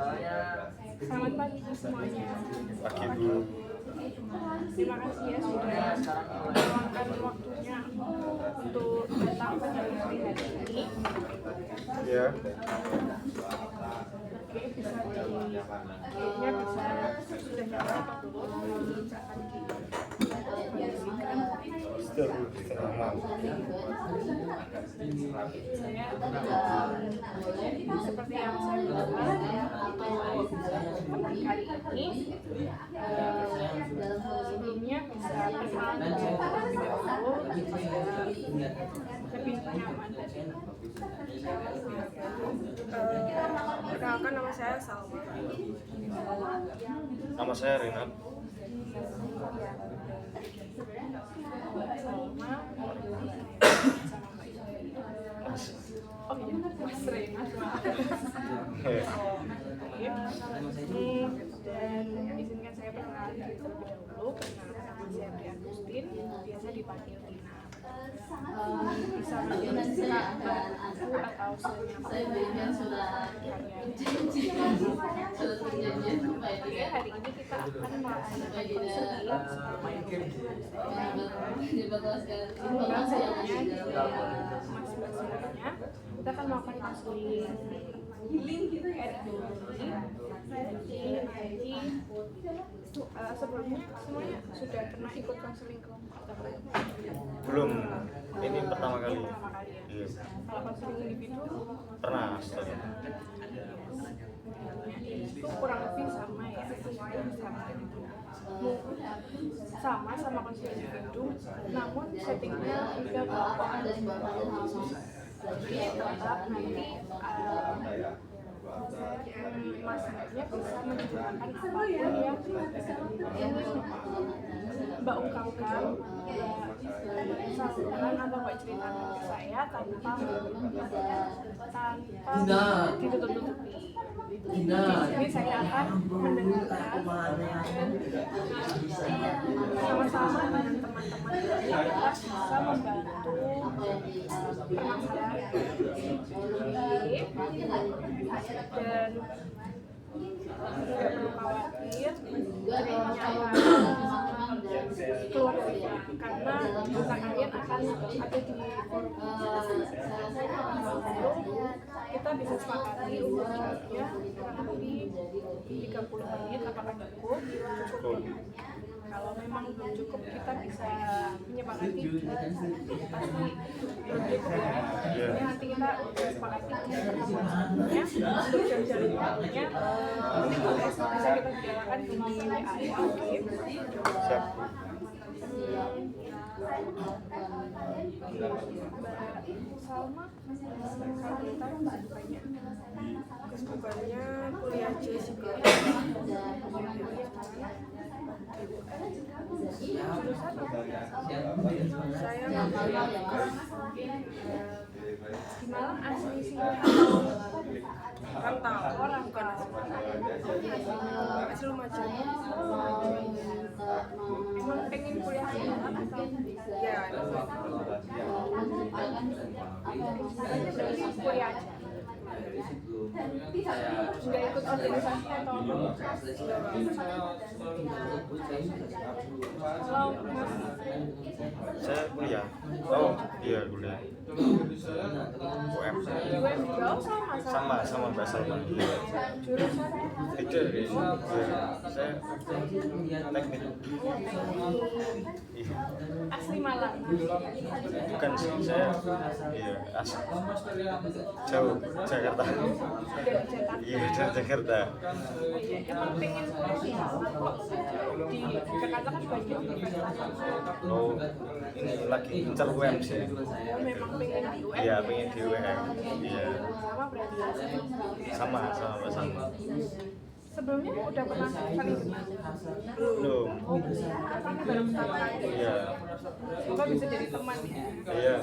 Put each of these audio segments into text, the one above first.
Selamat pagi semuanya. Pagi Bu. Terima kasih ya sudah meluangkan waktunya untuk datang pada hari ini. Ya. Oke, bisa kayaknya bisa sudah nyampe atau belum akan diinformasikan. Setengah enam. Saya seperti yang saya bilang untuk kali ini sebelumnya bisa perkenalan terlebih dahulu supaya lebih nyaman. Perkenalkan, nama saya Salma. Nama saya Renat. Salma oh iya, Mas Renat. Dan izinkan saya perkenalan diri terlebih dahulu. Perkenalkan, nama saya Pri Agustin, biasa dipanggil Rina. Bisa menjelaskan aku atau senyaman kalian. Hari ini kita akan melaksanakan konseling selama yang mas-masnya. Kita akan melakukan konseling sebelumnya semuanya sudah pernah ikut konseling kelompok atau Belum. Ini pertama kali. ya? Iya. Kalau konseling individu Pernah setelah. itu kurang lebih sama ya, sama konseling individu, namun settingnya juga kelompok. Jadi tetap nanti masanya bisa menceritakan apapun yang ingin Mbak ungkapkan, salurkan atau Mbak ceritakan ke saya tanpa ditutup-tutupi. Di sini saya akan mendengarkan dan sama-sama dengan teman-teman ini kita bisa membantu permasalahan dan tidak perlu khawatir ceritanya akan keluar karena kita kalian akan ada di kita bisa sepakati untuk jamnya kurang lebih 30 menit. Apakah cukup? Kalau memang belum cukup, kita bisa menyepakati pasti belum cukup ya. Ini nanti kita sepakati pertemuannya untuk jam-jam waktunya. Nanti bisa kita bicarakan di WA ya. Oke. Siap. Mbak Salma, kalau kita kesibukannya kuliah Jessica. Jurusan apa? Saya ngambil di Malang asli sini atau rantau? Orang bukan asli Lumajang. Emang pengen kuliah di Malang atau ya? Sebenarnya berarti kuliah aja. Sudah ikut organisasi atau apa? Kalau Mas Saya kuliah. Oh, iya kuliah. UM. UM juga Sama Mbak Salma. jurusannya Beda. Saya teknik. Iya. asli Malang. Bukan sih, saya asal jauh Jakarta. Dari Jakarta. Iya, dari Jakarta. Emang pengen kuliah di Malang kok? Di Jakarta kan banyak universitas. Oh, ini lagi incar UM sih. Oh, memang pengen di UM. Iya, pengen di UM. Iya. Sama berarti. Sama Mbak Salma. Sebelumnya udah pernah saling kenal? Belum. Oh, apa ini baru pertama kali? Iya. Semoga bisa jadi teman ya. Iya.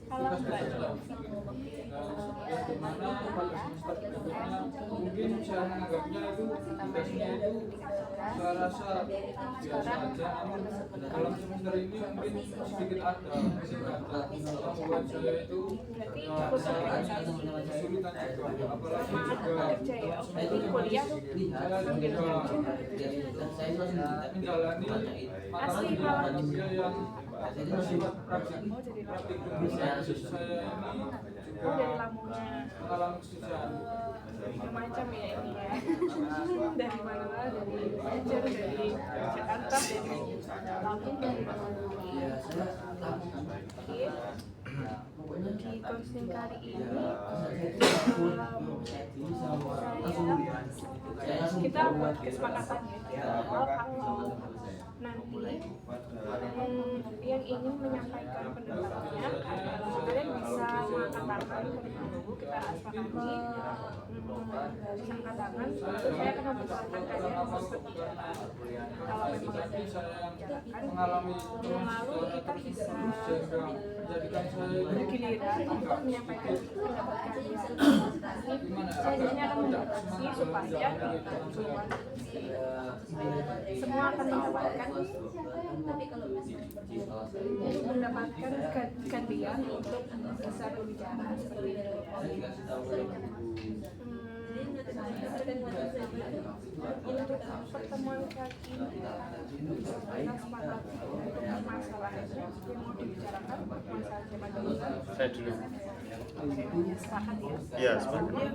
Kalau Mbak mungkin saya menganggapnya itu tugasnya itu saya rasa biasa aja, namun dalam semester ini mungkin sedikit ada membuat saya itu kesulitan juga, apalagi juga kuliah saya juga menjalani mata kuliah yang bersifat praktik saya ini juga mengalami kesusahan macam ya ini ya. Dari mana, dari belajar, dari Jakarta, dari Lampung, dari di counseling kali ini kita buat kesepakatan ya bahwa kalau nanti yang ingin menyampaikan pendapatnya kalian bisa mengangkat tangan dulu, kita sepakati angkat tangan, terus saya akan mempersilahkan kalian untuk berbicara. Kalau memang ada yang lalu kita bisa bergiliran untuk menyampaikan pendapat kalian. Saya hanya akan membatasi supaya semua akan mendapatkan gantian untuk bisa berbicara seperti itu. Untuk pertemuan kali ini kita sepakati untuk masalahnya yang mau dibicarakan masalah zaman dulu. Saya dulu. Sepakat ya? Iya, sepakat.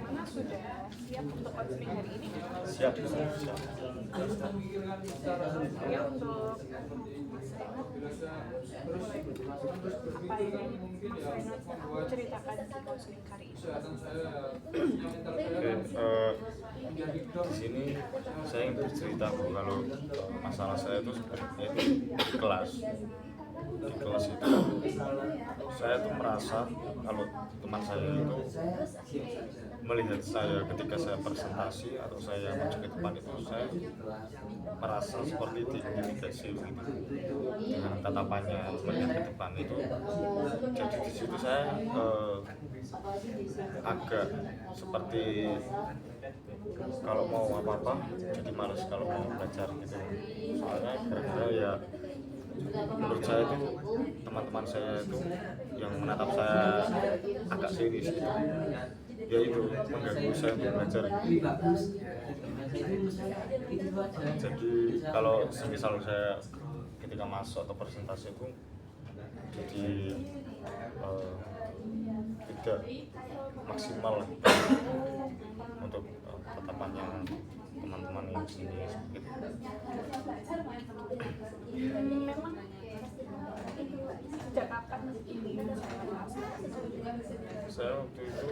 Mana sudah siap untuk counseling hari ini? Siap. Ya, untuk apa yang Mas Renat mau ceritakan di counseling hari ini? Oke, di sini saya ingin bercerita kalau masalah saya itu sebenarnya itu di kelas itu saya tuh merasa kalau teman saya itu melihat saya ketika saya presentasi atau saya maju ke depan itu saya merasa seperti diintimidasi gitu dengan tatapannya melihat ke depan itu. Jadi di situ saya agak seperti kalau mau apa-apa jadi males kalau mau belajar gitu, soalnya gara-gara ya menurut saya itu teman-teman saya itu yang menatap saya agak serius gitu, ya itu mengganggu saya untuk belajar. Jadi kalau semisal saya ketika masuk atau presentasi itu jadi tidak maksimal untuk tatapannya teman-teman yang sini gitu. Memang sejak kapan ini saya waktu itu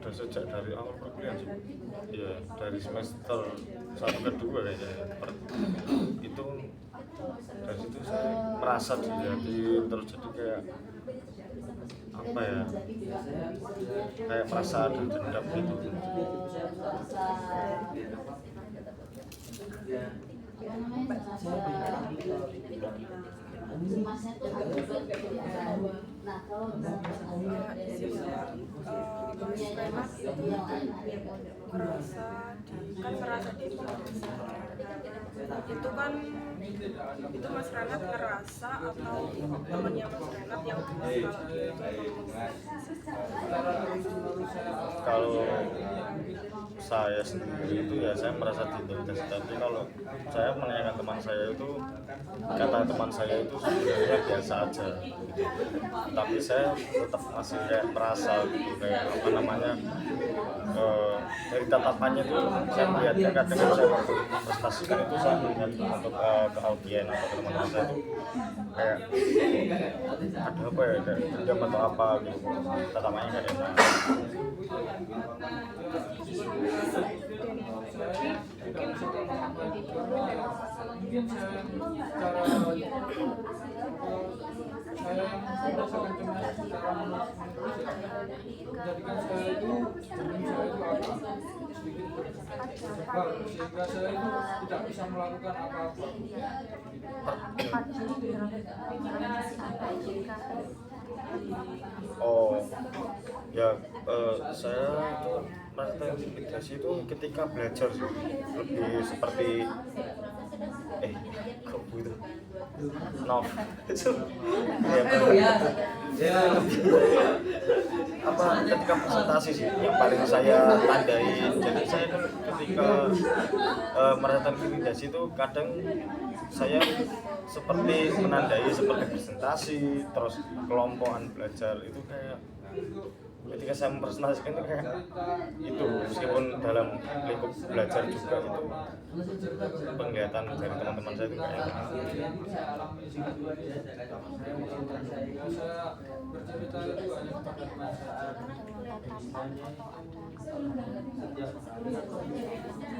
sudah sejak dari awal perkuliahan sih, ya dari semester 1 ke 2 kayaknya itu. Dari situ saya merasa dilihatin terus, jadi kayak apa ya, kayak merasa ada dendam gitu. Itu kan itu Mas Renat ngerasa atau temannya Mas Renat yang Kalau saya sendiri itu ya saya merasa diintimidasi, tapi kalau saya menanyakan teman saya itu, kata teman saya itu sebenarnya biasa aja gitu. Tapi saya tetap masih kayak merasa gitu, kayak apa namanya, dari tatapannya itu saya melihatnya kadang saya prestasikan itu saya melihat untuk ke audien atau ke teman-teman saya itu kayak ada apa ya, kayak dendam atau apa gitu, tatapannya kayak enak. Saya merasakan cemas secara menulis menjadikan saya itu agak sedikit terjebak, sehingga saya itu tidak bisa melakukan apa-apa. Oh ya, saya itu merasa intimidasi itu ketika belajar sih, lebih seperti kok gitu Nov ya, apa ketika presentasi sih yang paling saya tandain. Jadi saya kan ketika merasakan intimidasi itu kadang saya seperti menandai seperti presentasi terus kelompokan belajar itu kayak ketika saya mempresentasikan itu kayak itu meskipun dalam lingkup belajar juga itu penglihatan dari teman-teman saya itu kayak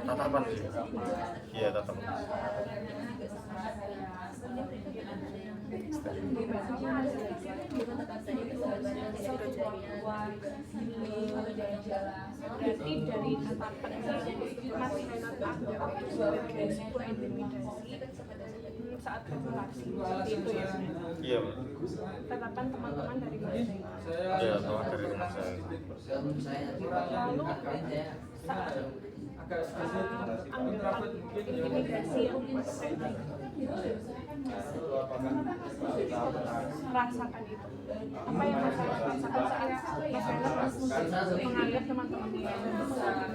tatapan sih, iya tatapan. Berarti dari tatapan ini Mas Renat anggap sebagai sebuah intimidasi saat presentasi seperti itu ya? Iya, Tatapan teman-teman dari Mas Renat. iya teman dari teman saya. Lalu saat anggapan intimidasi yang Mas Renat rasakan itu, apa yang Mas Renat rasakan saat Mas Renat menganggap teman-teman apa yang Mas Renat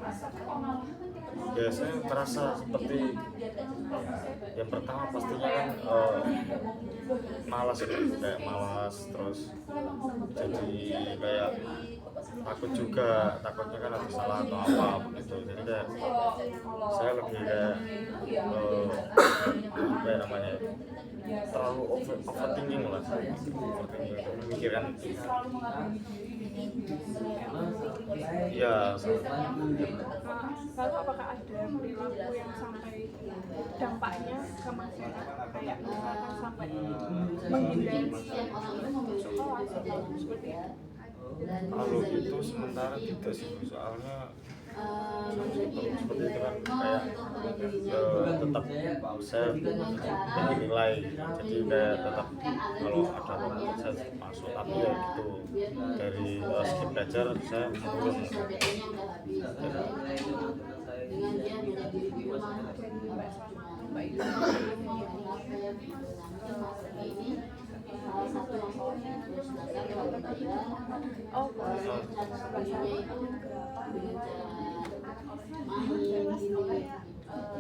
rasakan? Ya saya merasa seperti yang pertama pastinya kan malas gitu, kayak malas terus jadi kayak takut juga, takutnya kan ada salah atau apa begitu. Jadi kayak saya lebih kayak apa ya namanya, terlalu overthinking lah, overthinking, memikirkan ya. Lalu apakah ada perilaku yang sampai dampaknya ke Mas Renat, kayak misalkan sampai menghindari sekolah atau seperti itu? Kalau itu sementara tidak sih, soalnya seperti itu kan kayak tetap saya pengen nilai, jadi kayak tetap kalau ada teman saya masuk, tapi ya gitu dari segi belajar saya menurun. Oh,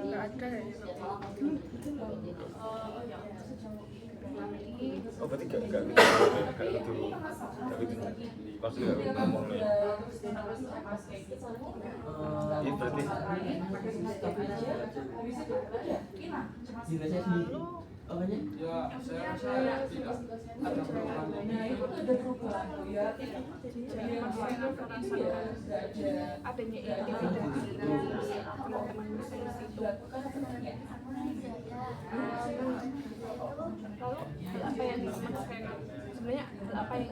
nggak ada ya. Oh berarti gak gitu pasti gak ngomong nih. Iya berarti Ya, saya rasa tidak ada perubahan. jadi Mas Renat merasakan adanya intimidasi dari teman-teman Mas Renat itu. Lalu apa yang diinginkan Mas Renat? Sebenarnya apa yang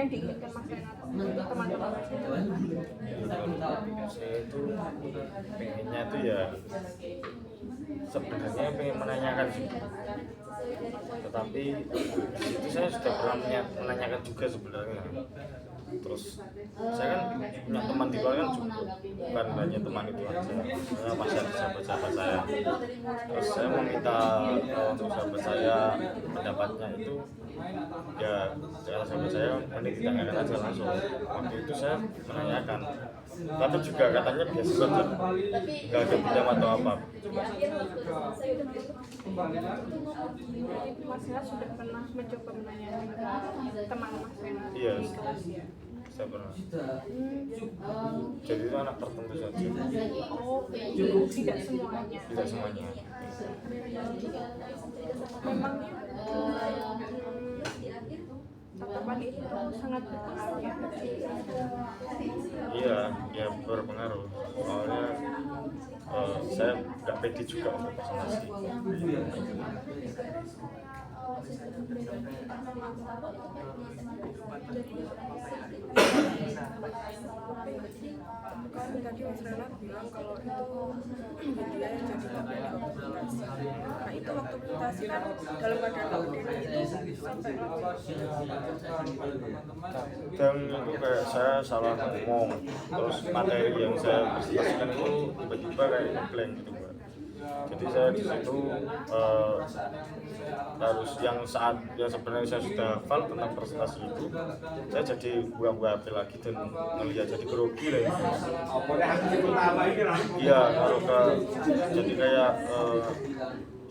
diinginkan Mas Renat teman-teman Mas Renat? saya itu pengennya tuh ya sebenarnya pengen menanyakan sih, tetapi itu saya sudah pernah menanyakan juga sebenarnya. Terus saya kan punya teman di luar kan cukup, bukan hanya teman itu aja, saya masih ada sahabat-sahabat saya. Terus saya meminta untuk sahabat saya pendapatnya itu, ya sahabat saya mending ditanyakan aja langsung. Waktu itu saya menanyakan, tapi juga katanya biasa saja, nggak ada pinjam atau apa. Mas Renat sudah pernah mencoba menanyakan ke teman Mas Renat Iya, di kelas ya? saya pernah. Jadi itu anak tertentu saja, Oh, tidak semuanya. tidak semuanya. Memangnya tatapan itu sangat berpengaruh ya? Iya, ya berpengaruh. Soalnya saya nggak pede juga untuk presentasi. Kan tadi Mas Renat bilang kalau itu dia yang jadi korban di waktu prestasi. Nah itu waktu prestasi kan dalam keadaan audit itu sampai kadang itu kayak saya salah ngomong, terus materi yang saya presentasikan itu tiba-tiba kayak ngeblank gitu Mbak. Jadi saya di situ harus yang saat yang sebenarnya saya sudah hafal tentang presentasi itu, saya jadi buka-buka HP lagi dan melihat jadi grogi lah. Iya, kalau ke jadi kayak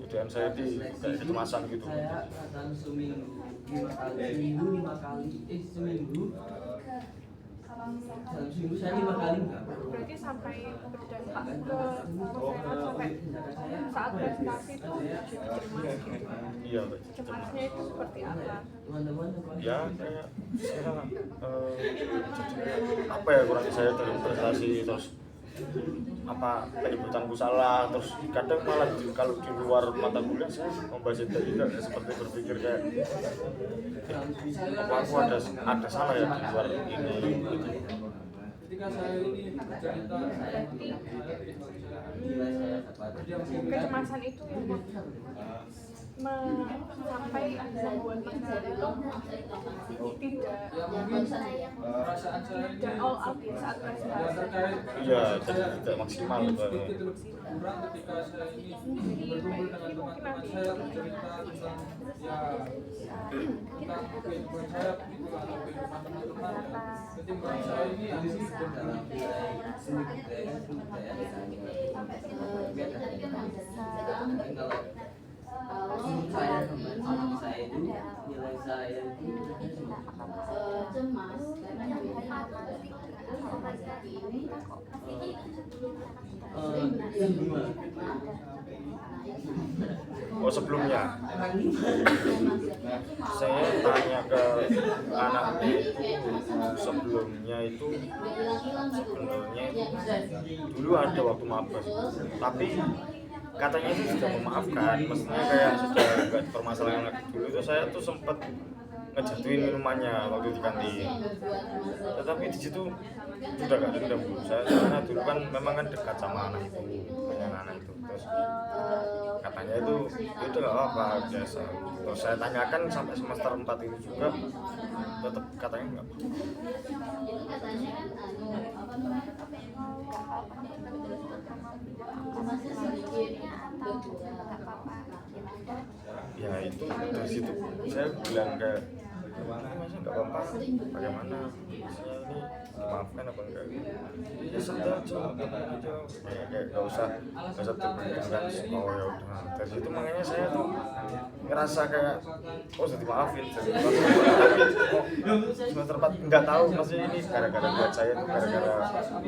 jadi anxiety, kayak kecemasan gitu. Seminggu saya 5 kali enggak. Berarti sampai berdampak ke masyarakat sampai saat prestasi itu jadi cemas gitu. Iya, Mbak. Cemasnya itu seperti apa? Ya kayak saya jadi apa ya kurangnya saya dalam prestasi, terus apa penyebutanku salah, terus kadang malah kalau di luar mata kuliah saya membahas itu juga seperti berpikir kayak apa aku ada salah ya di luar ini gitu. Ketika saya ini bercerita Kecemasan itu yang sampai membuat masyarakat itu tidak ya mungkin perasaan saya ini dan all out ya saat prestasi. terkait Iya, jadi tidak maksimal sedikit Mbak. lebih kurang ketika saya ini berkumpul dengan teman-teman saya bercerita tentang ya tentang kehidupan saya begitu atau kehidupan teman-teman. Ketimbang saya ini yang Saya kemarin saya itu nilai saya itu cemas karena Oh sebelumnya saya tanya ke anaknya itu sebelumnya itu sebenarnya dulu ada waktu mabes, tapi katanya itu sudah memaafkan, maksudnya kayak sudah nggak permasalahan lagi. Dulu itu saya tuh sempat ngejatuhin minumannya waktu di kantin, tetapi di situ sudah gak dendam Bu. Saya karena dulu kan memang kan dekat sama anak itu, dengan anak itu, terus katanya itu nggak apa-apa biasa. Terus saya tanyakan sampai semester 4 itu juga tetap katanya nggak apa-apa. Ya itu dari situ saya bilang kayak masa nggak apa-apa, bagaimana misalnya ini dimaafkan apa enggak, ya sudah jawab aja, kayak nggak usah terberitakan. Oh ya udah, dari situ makanya saya tuh ngerasa kayak oh sudah dimaafin, semester 4 nggak tahu maksudnya ini gara-gara buat saya tuh gara-gara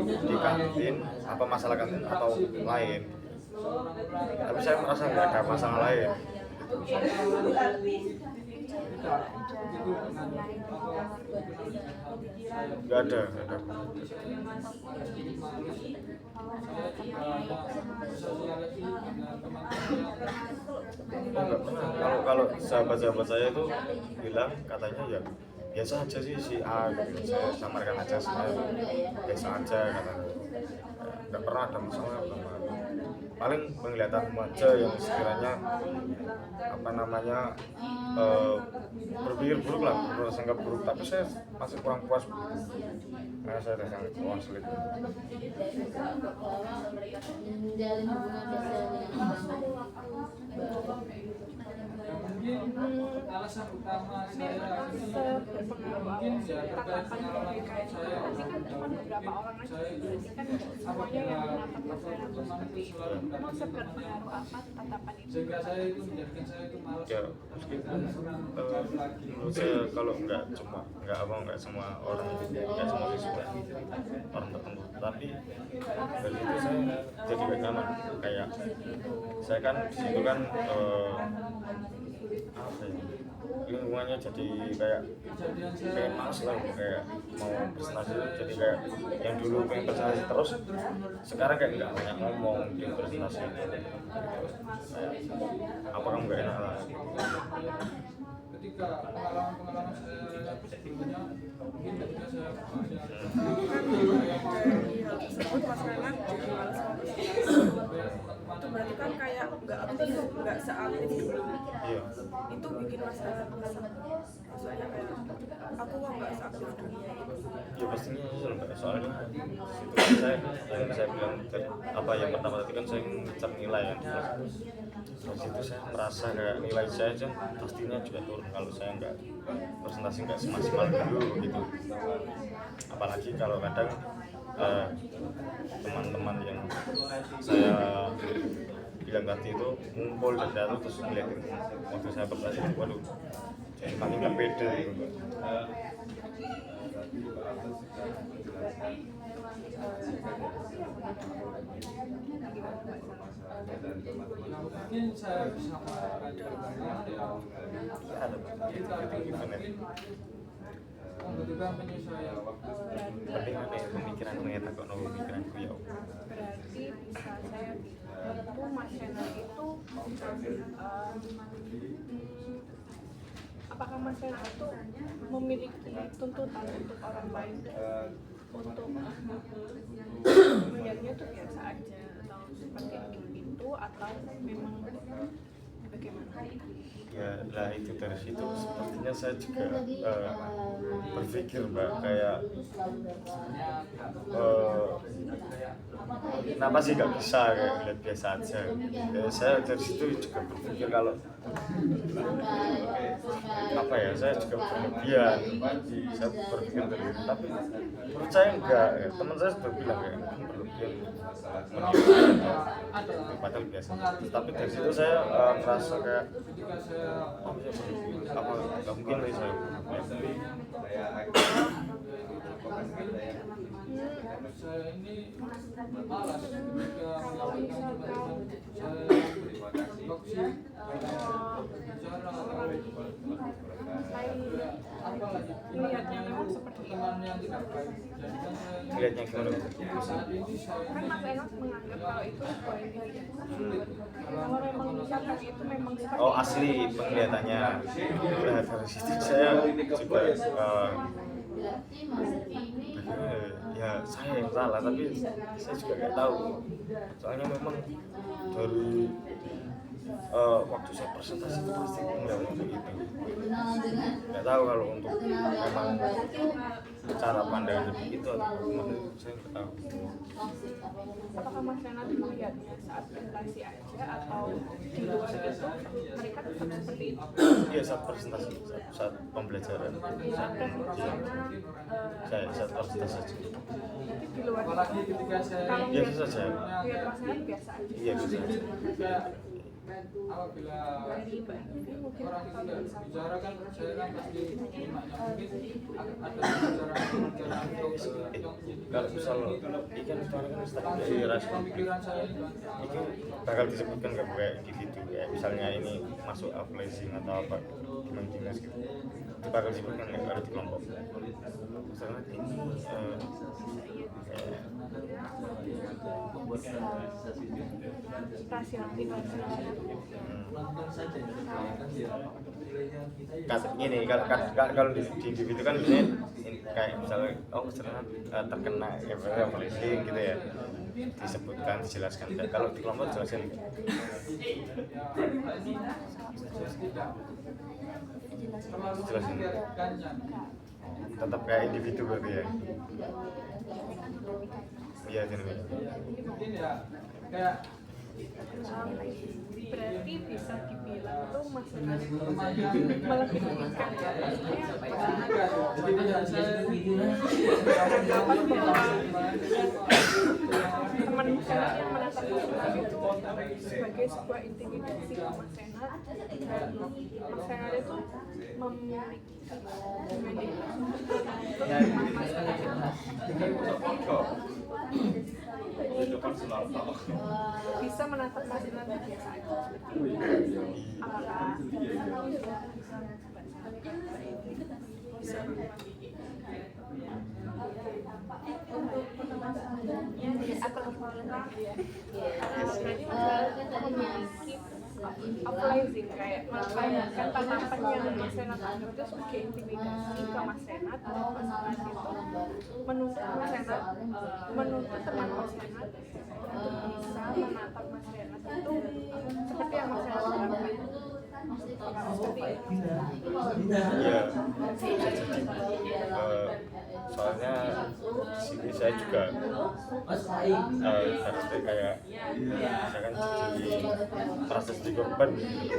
di kantin apa masalah kantin atau lain, tapi saya merasa nggak ada masalah lain. Nggak ada. Enggak pernah. Kalau sahabat-sahabat saya itu bilang katanya ya biasa aja sih si A gitu. Saya samarkan aja sebenarnya biasa aja katanya. Nggak pernah ada masalah apa. Paling penglihatan aja yang sekiranya apa namanya berpikir buruk lah, bersanggap buruk, tapi saya masih kurang puas karena saya udah sangat puas gitu. menjalin hubungan mungkin alasan utama saya ini mungkin ya terkait pengalaman saya Nanti kan cuma beberapa orang aja, berarti kan semuanya yang menatap masyarakat seperti itu. Memang seberpengaruh apa tatapan itu? sehingga saya itu menjadikan saya itu malas Ya meskipun menurut saya kalau nggak semua orang nggak semua siswa orang tertentu, tapi dari itu saya jadi gak nyaman. Kayak saya kan di situ kan apa ya, lingkungannya jadi kayak pengen males lah, kayak mau presentasi jadi kayak yang dulu pengen presentasi terus sekarang kayak nggak banyak ngomong di presentasi gitu. Apa kamu nggak enak lah. ketika pengalaman saya sebelumnya mungkin ketika saya masih ada dari hal tersebut Mas Renat jadi malas mau berkelas. Itu berarti kan kayak nggak aktif, nggak seaktif dulu. Iya. Itu bikin Mas Renat kesel. Maksudnya kayak aku kok nggak seaktif dulu. Ya pastinya iya Mbak, soalnya situ kan saya yang saya bilang apa yang pertama tadi kan saya ngejar nilai ya. Dari situ saya merasa kayak nilai saya aja pastinya juga turun kalau saya nggak presentasi nggak semaksimal dulu gitu. Apalagi kalau kadang teman-teman yang saya bilang tadi itu ngumpul dan jatuh terus ngeliatin waktu saya presentasi, waduh jadi makin nggak pede gitu. mungkin saya bisa mengatakan ya Ada kita gimana? ketika menyesuaikan Tapi ada pemikiran ternyata kok no pemikiranku ya. Berarti bisa saya bilang itu Mas Renat itu apakah Mas Renat itu memiliki tuntutan untuk orang lain untuk melihatnya tuh biasa aja atau seperti itu atau memang bagaimana? Ya lah itu dari situ sepertinya saya juga berpikir Mbak kayak kenapa sih nggak bisa kayak lihat biasa aja. Ya, saya dari situ juga berpikir kalau apa ya, saya juga berlebihan, saya berpikir berlebihan, tapi menurut saya enggak ya. Teman saya sudah bilang kayak berlebihan padahal biasa, tapi dari situ saya merasa kayak ketika saya apa nggak mungkin nih saya saya ini malas ketika melakukan teman-teman saya toksik bicara apalagi Melihatnya memang seperti itu. teman yang tidak baik jadi kan saya lihatnya gimana saat ini saya Kan Mas Renat menganggap kalau itu sebuah individu. Kalau memang misalkan itu memang seperti oh itu, asli penglihatannya. Nah, dari situ saya juga ya saya yang salah, tapi saya juga nggak tahu soalnya memang dari waktu saya presentasi itu pasti ngeliatnya begitu. Nggak tahu kalau untuk memang cara pandangan begitu atau gimana, saya nggak tahu. apakah Mas Renat melihatnya saat presentasi aja atau di luar itu mereka tetap seperti itu? Iya saat presentasi, saat pembelajaran, Saat presentasinya saat presentasi aja. berarti di luar apalagi itu ketika saya kalau Biasa lihat saja. Mas Renat biasa aja. Iya bisa aja. kayak apabila Dari Mbak Ivy mungkin orang itu kalau tidak bisa bicara kan saya kan pasti nyimaknya mungkin ada pembicaraan untuk Kalau misal ikan itu kan dari respon pemikiran saya ini itu bakal disebutkan nggak kayak individu, kayak misalnya ini masuk uplising atau apa gimana gitu, itu bakal disebutkan nggak ada di kelompok. Misalnya ini gini kalau di individu kan biasanya kayak misalnya misalnya terkena uplising gitu ya, disebutkan dijelaskan. Kalau di kelompok jelaskan terlalu Jelasin. membiarkannya tetap kayak individu berarti ya. Iya jadi mungkin ya kayak berarti bisa dibilang tuh Mas Renat teman yang melebih-lebihkan ya. jadi tidak saya Anggapan bahwa teman saya yang menatap Mas Renat itu sebagai sebuah intimidasi ke Mas Renat, dan Mas Renat itu memiliki bisa menatap Mas Renat biasa aja. Apakah bisa berarti Mas memiliki appraising kayak kan tatapan yang Mas Renat anggap itu sebagai intimidasi ke Mas Renat, dan Mas Renat itu menuntut Mas Renat, menuntut teman Mas Renat untuk bisa menatap Mas Renat itu seperti yang Mas Renat lakukan. Seperti Ya, soalnya di sini saya juga ibaratnya kayak saya kan jadi merasa jadi korban gitu.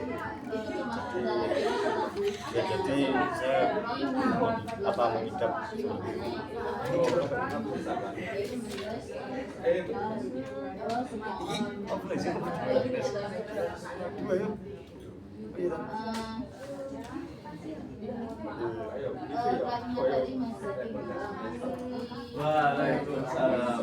Jadi saya mengidap Waalaikumsalam.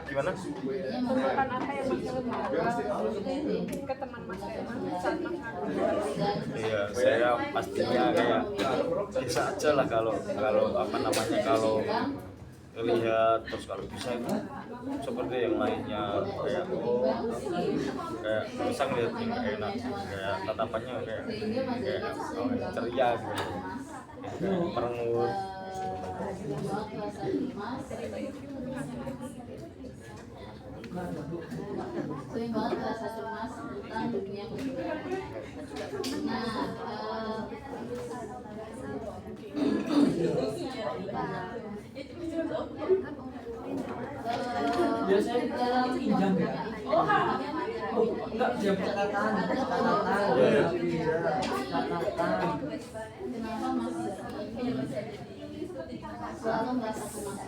gimana? tuntutan apa yang Mas Renat lakukan ke teman Mas Renat saat Mas Renat? Iya, saya pastinya kayak bisa aja lah kalau apa namanya kalau lihat terus kalau bisa itu seperti yang lainnya kayak bisa ngeliat yang enak kayak tatapannya kayak ceria gitu kayak merengut. Sering banget rasa cemas tentang dunia kuliah. Biasanya dalam pinjam ya? Oh, enggak, jam catatan. Catatan. Kenapa masih selalu merasa cemas?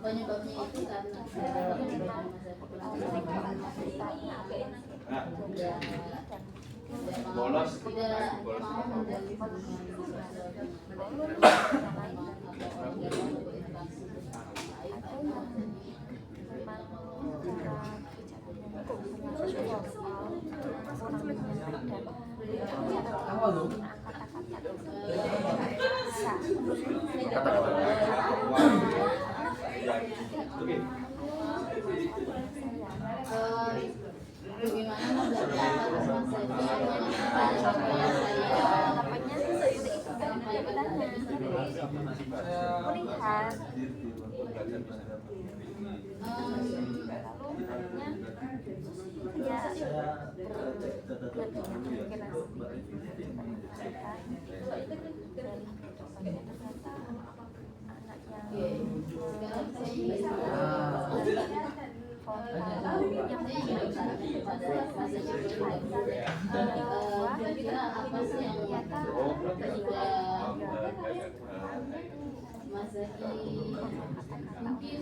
Penyebabnya itu karena bolos tidak mau menjadi Apa lu? bagaimana mendapat apa sih yang mungkin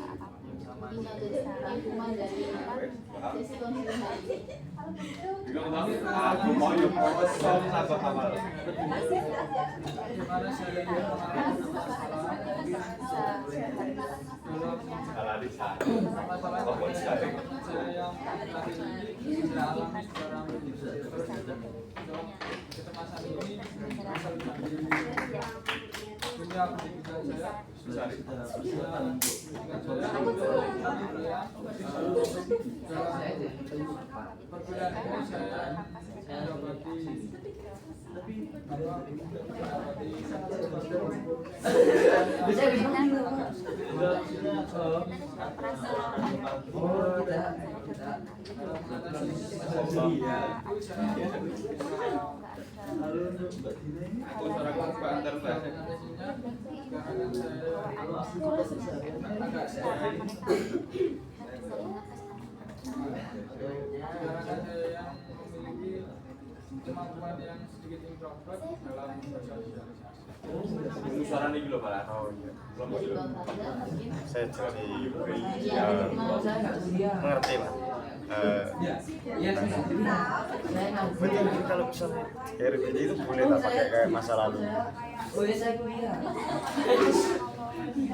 rangkuman dari sesi konsultasi. aku mau yang kosong apa kabar Gimana saya kalau di sana masalah saya yang terakhir ini saya alami sekarang dalam kecemasan ini berasal dari dunia pendidikan saya pendidikan saya dalam perbedaan ini saya mendapati Bisa kemampuan yang sedikit introvert dalam bersosialisasi. suara nih dulu Pak. Oh iya, Mungkin saya jadi mau mengerti lah. Betul kalau misalnya RBD itu boleh tak pakai kayak masa lalu. Oh ya saya kuliah.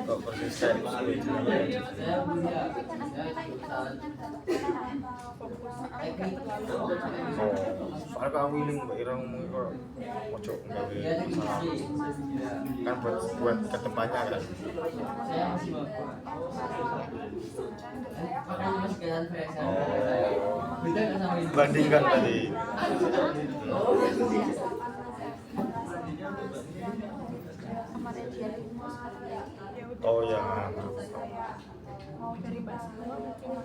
kok persis kayak sulit. Saya punya, saya jurusan teknik. Oh, soalnya kalau willing mbak Ira ngomong kok ojo nggak Ya teknik masalah sih. kan buat kedepannya kan. Saya masih mau. Makanya masih kelihatan fresh kan. Beda nggak sama ini? Bandingkan tadi. Oh ya. Mau dari Mbak Salma mungkin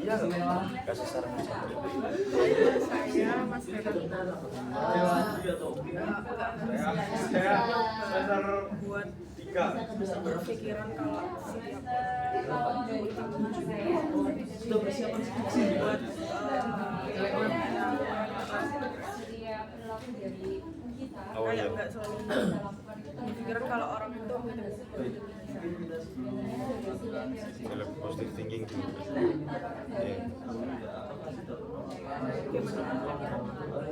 Iya, kasih saran saya Mas Renat buat berpikiran kalau Sudah persiapan skripsi buat oh iya. kayak nggak selalu berpikiran kalau orang itu Kalau positive thinking tuh.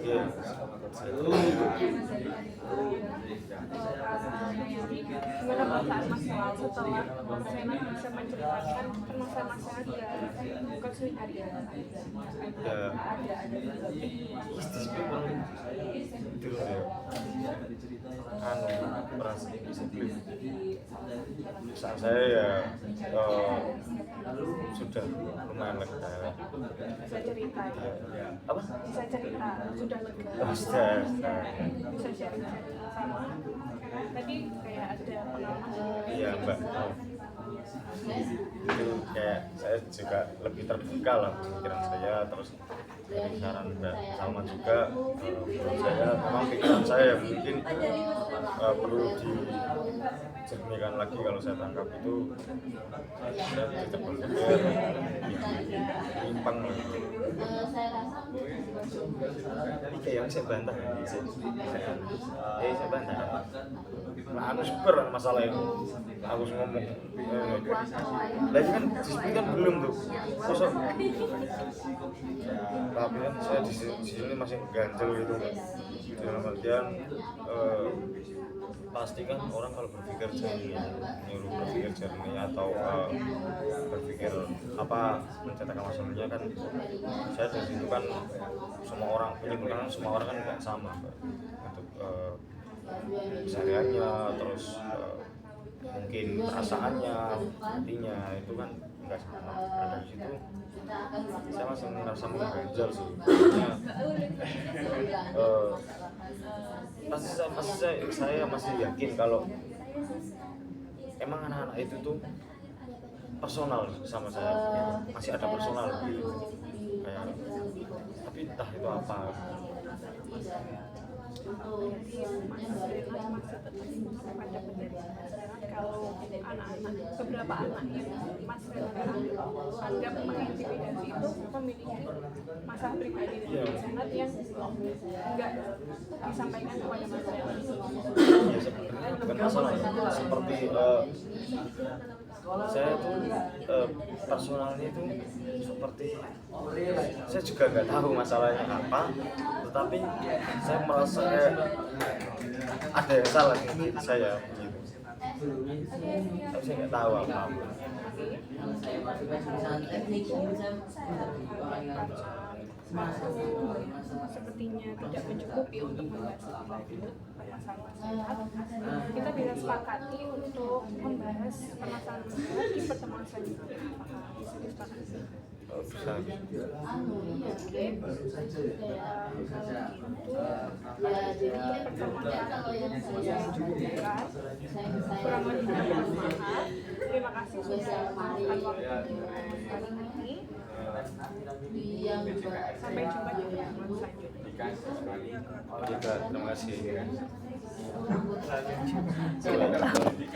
Iya. gimana perasaan Mas Renat setelah Mas Renat bisa menceritakan permasalahan bukan sulit hari Ya. Itu ya. Merasa disiplin. Saat saya ya sudah lumayan lega. bisa cerita ya. Apa? Bisa cerita sudah lega Oh, sudah. bisa sharing sama tadi kayak ada pengalaman Iya mbak. Itu kayak saya juga lebih terbuka lah pikiran saya, terus dari saran Mbak Salma juga menurut saya memang pikiran saya mungkin perlu dijernihkan lagi. Kalau saya tangkap itu saya tidak berpikir menyimpang gitu. Jadi kayak saya bantah ya, saya bantah. Nah, aku super masalah itu. Aku ngomong, lagi kan diskusi kan belum tuh, kosong. Tapi kan saya di sini masih ganjel gitu. Dalam artian pasti kan orang kalau berpikir jernih, nyuruh berpikir jernih atau berpikir apa mencetakkan masalahnya kan, saya dari situ kan semua orang penyimpanan semua orang kan nggak sama untuk kesehariannya, terus mungkin perasaannya, hatinya itu kan nggak sama. Nah, dari situ saya masih merasa mengganjal sih. Pasti saya masih yakin kalau emang anak-anak itu tuh personal sama saya, masih ada personal gitu. Kayak, tapi entah itu apa. Kalau anak-anak, beberapa anak yang Mas Renat anggap mengintimidasi itu memiliki masalah pribadi dengan Mas Renat yang enggak disampaikan kepada Mas Renat. Ya sebenarnya bukan masalah, seperti saya tuh personalnya itu seperti saya juga nggak tahu masalahnya apa, tetapi saya merasa kayak ada yang salah di saya gitu. Tapi saya nggak tahu apa. Saya masuk ke jurusan teknik, ini saya orang yang Sepertinya tidak mencukupi untuk membahas lebih lanjut permasalahan masyarakat. Kita bisa sepakati untuk membahas permasalahan masyarakat di pertemuan selanjutnya. Apakah bisa disepakati? Bisa. Oke, jadi pertemuan saya cukupkan. Kurang lebihnya mohon maaf. Terima kasih sudah meluangkan waktu kali ini. Sampai jumpa di pertemuan selanjutnya. Terima kasih.